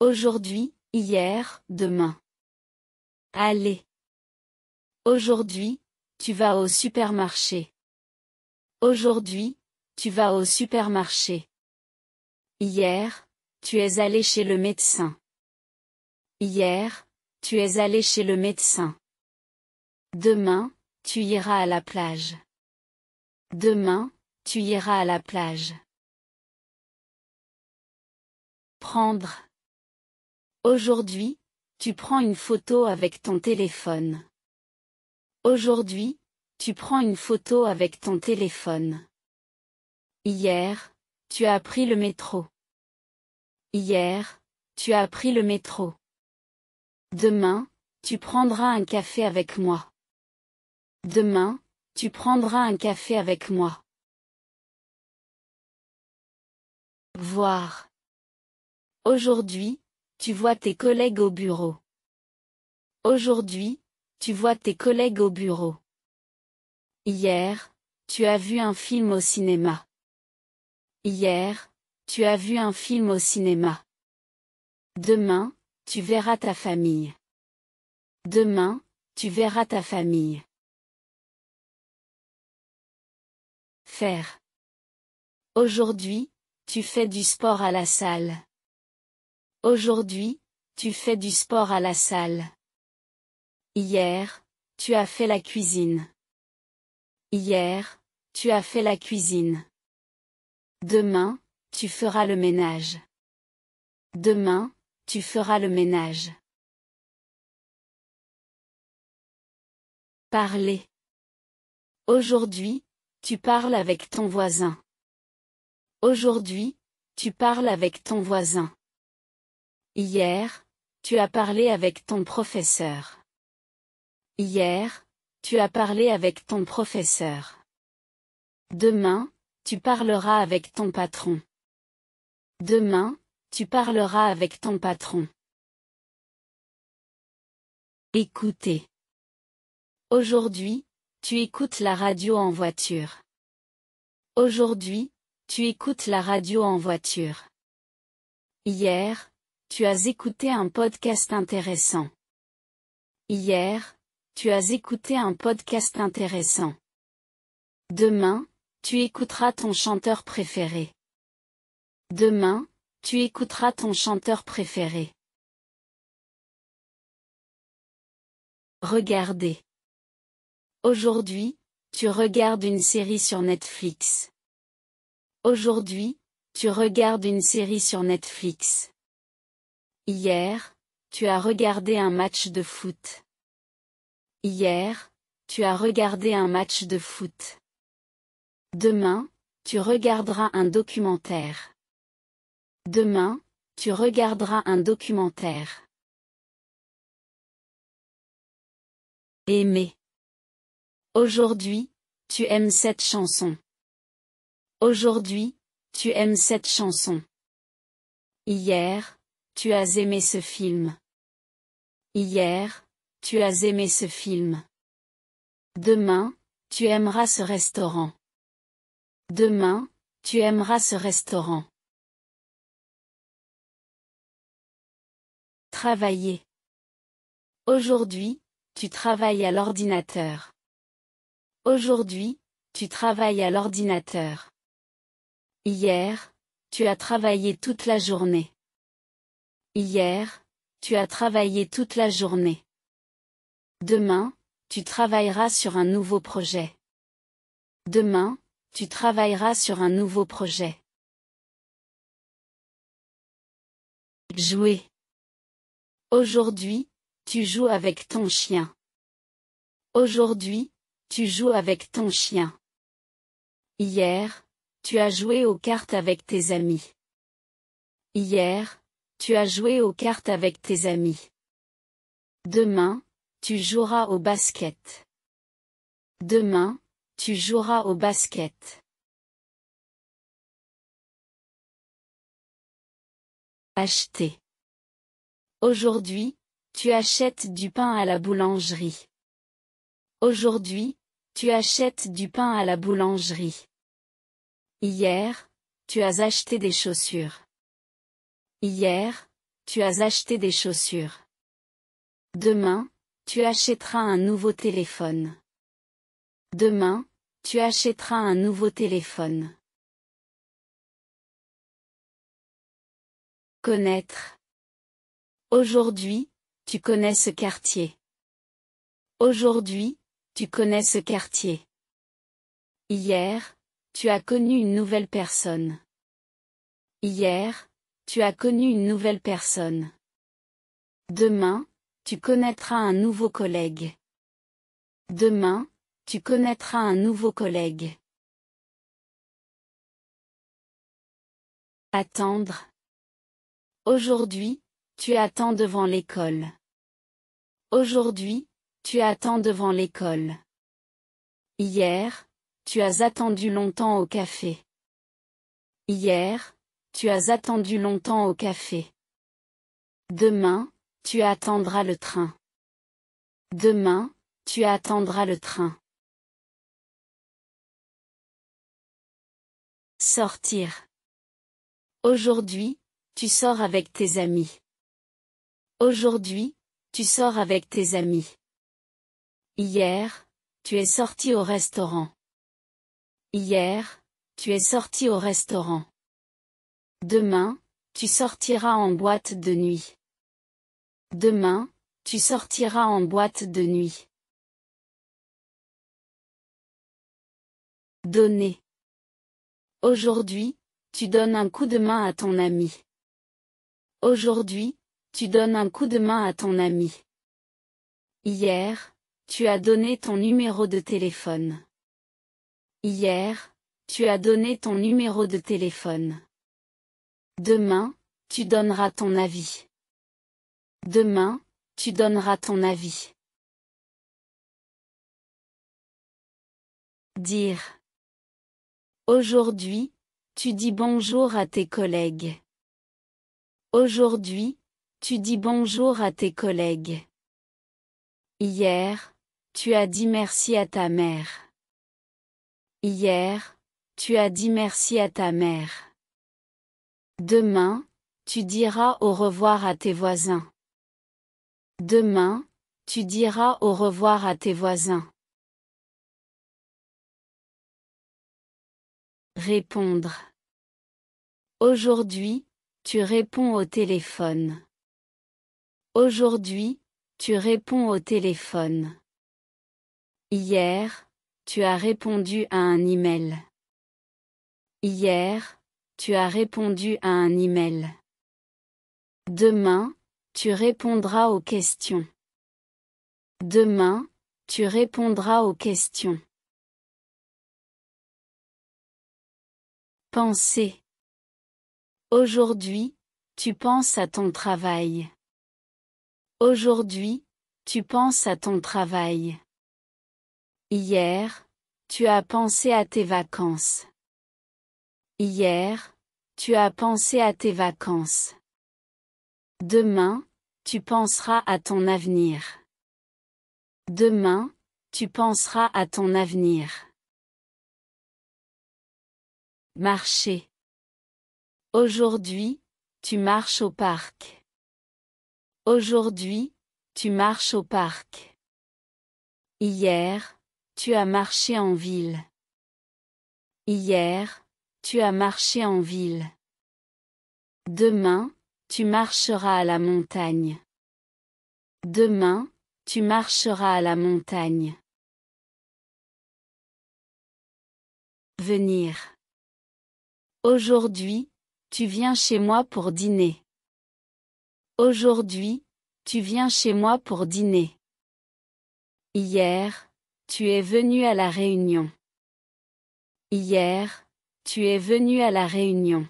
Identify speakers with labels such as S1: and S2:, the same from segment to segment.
S1: Aujourd'hui, hier, demain. Aller. Aujourd'hui, tu vas au supermarché. Aujourd'hui, tu vas au supermarché. Hier, tu es allé chez le médecin. Hier, tu es allé chez le médecin. Demain, tu iras à la plage. Demain, tu iras à la plage. Prendre. Aujourd'hui, tu prends une photo avec ton téléphone. Aujourd'hui, tu prends une photo avec ton téléphone. Hier, tu as pris le métro. Hier, tu as pris le métro. Demain, tu prendras un café avec moi. Demain, tu prendras un café avec moi. Voir. Aujourd'hui, tu vois tes collègues au bureau. Aujourd'hui, tu vois tes collègues au bureau. Hier, tu as vu un film au cinéma. Hier, tu as vu un film au cinéma. Demain, tu verras ta famille. Demain, tu verras ta famille. Faire. Aujourd'hui, tu fais du sport à la salle. Aujourd'hui, tu fais du sport à la salle. Hier, tu as fait la cuisine. Hier, tu as fait la cuisine. Demain, tu feras le ménage. Demain, tu feras le ménage. Parler. Aujourd'hui, tu parles avec ton voisin. Aujourd'hui, tu parles avec ton voisin. Hier, tu as parlé avec ton professeur. Hier, tu as parlé avec ton professeur. Demain, tu parleras avec ton patron. Demain, tu parleras avec ton patron. Écouter. Aujourd'hui, tu écoutes la radio en voiture. Aujourd'hui, tu écoutes la radio en voiture. Hier, tu as écouté un podcast intéressant. Hier, tu as écouté un podcast intéressant. Demain, tu écouteras ton chanteur préféré. Demain, tu écouteras ton chanteur préféré. Regarder. Aujourd'hui, tu regardes une série sur Netflix. Aujourd'hui, tu regardes une série sur Netflix. Hier, tu as regardé un match de foot. Hier, tu as regardé un match de foot. Demain, tu regarderas un documentaire. Demain, tu regarderas un documentaire. Aimer. Aujourd'hui, tu aimes cette chanson. Aujourd'hui, tu aimes cette chanson. Hier, tu as aimé ce film. Hier, tu as aimé ce film. Demain, tu aimeras ce restaurant. Demain, tu aimeras ce restaurant. Travailler. Aujourd'hui, tu travailles à l'ordinateur. Aujourd'hui, tu travailles à l'ordinateur. Hier, tu as travaillé toute la journée. Hier, tu as travaillé toute la journée. Demain, tu travailleras sur un nouveau projet. Demain, tu travailleras sur un nouveau projet. Jouer. Aujourd'hui, tu joues avec ton chien. Aujourd'hui, tu joues avec ton chien. Hier, tu as joué aux cartes avec tes amis. Hier, tu as joué aux cartes avec tes amis. Demain, tu joueras au basket. Demain, tu joueras au basket. Acheter. Aujourd'hui, tu achètes du pain à la boulangerie. Aujourd'hui, tu achètes du pain à la boulangerie. Hier, tu as acheté des chaussures. Hier, tu as acheté des chaussures. Demain, tu achèteras un nouveau téléphone. Demain, tu achèteras un nouveau téléphone. Connaître. Aujourd'hui, tu connais ce quartier. Aujourd'hui, tu connais ce quartier. Hier, tu as connu une nouvelle personne. Hier, tu as connu une nouvelle personne. Demain, tu connaîtras un nouveau collègue. Demain, tu connaîtras un nouveau collègue. Attendre. Aujourd'hui, tu attends devant l'école. Aujourd'hui, tu attends devant l'école. Hier, tu as attendu longtemps au café. Hier, tu as attendu longtemps au café. Demain, tu attendras le train. Demain, tu attendras le train. Sortir. Aujourd'hui, tu sors avec tes amis. Aujourd'hui, tu sors avec tes amis. Hier, tu es sorti au restaurant. Hier, tu es sorti au restaurant. Demain, tu sortiras en boîte de nuit. Demain, tu sortiras en boîte de nuit. Donner. Aujourd'hui, tu donnes un coup de main à ton ami. Aujourd'hui, tu donnes un coup de main à ton ami. Hier, tu as donné ton numéro de téléphone. Hier, tu as donné ton numéro de téléphone. Demain, tu donneras ton avis. Demain, tu donneras ton avis. Dire. Aujourd'hui, tu dis bonjour à tes collègues. Aujourd'hui, tu dis bonjour à tes collègues. Hier, tu as dit merci à ta mère. Hier, tu as dit merci à ta mère. Demain, tu diras au revoir à tes voisins. Demain, tu diras au revoir à tes voisins. Répondre. Aujourd'hui, tu réponds au téléphone. Aujourd'hui, tu réponds au téléphone. Hier, tu as répondu à un email. Hier, tu as répondu à un email. Demain, tu répondras aux questions. Demain, tu répondras aux questions. Penser. Aujourd'hui, tu penses à ton travail. Aujourd'hui, tu penses à ton travail. Hier, tu as pensé à tes vacances. Hier, tu as pensé à tes vacances. Demain, tu penseras à ton avenir. Demain, tu penseras à ton avenir. Marcher. Aujourd'hui, tu marches au parc. Aujourd'hui, tu marches au parc. Hier, tu as marché en ville. Hier, tu as marché en ville. Demain, tu marcheras à la montagne. Demain, tu marcheras à la montagne. Venir. Aujourd'hui, tu viens chez moi pour dîner. Aujourd'hui, tu viens chez moi pour dîner. Hier, tu es venu à la réunion. Hier, tu es venu à la réunion.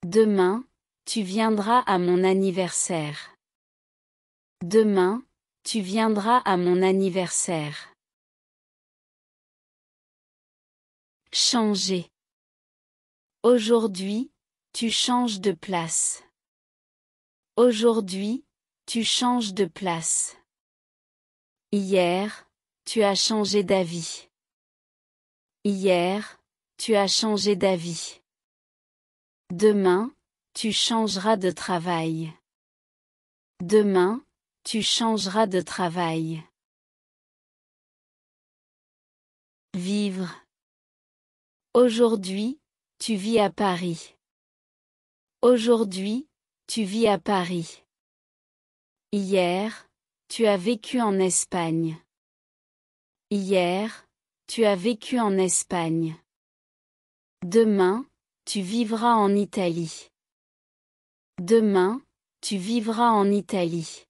S1: Demain, tu viendras à mon anniversaire. Demain, tu viendras à mon anniversaire. Changer. Aujourd'hui, tu changes de place. Aujourd'hui, tu changes de place. Hier, tu as changé d'avis. Hier, tu as changé d'avis. Demain, tu changeras de travail. Demain, tu changeras de travail. Vivre. Aujourd'hui, tu vis à Paris. Aujourd'hui, tu vis à Paris. Hier, tu as vécu en Espagne. Hier, tu as vécu en Espagne. Demain, tu vivras en Italie. Demain, tu vivras en Italie.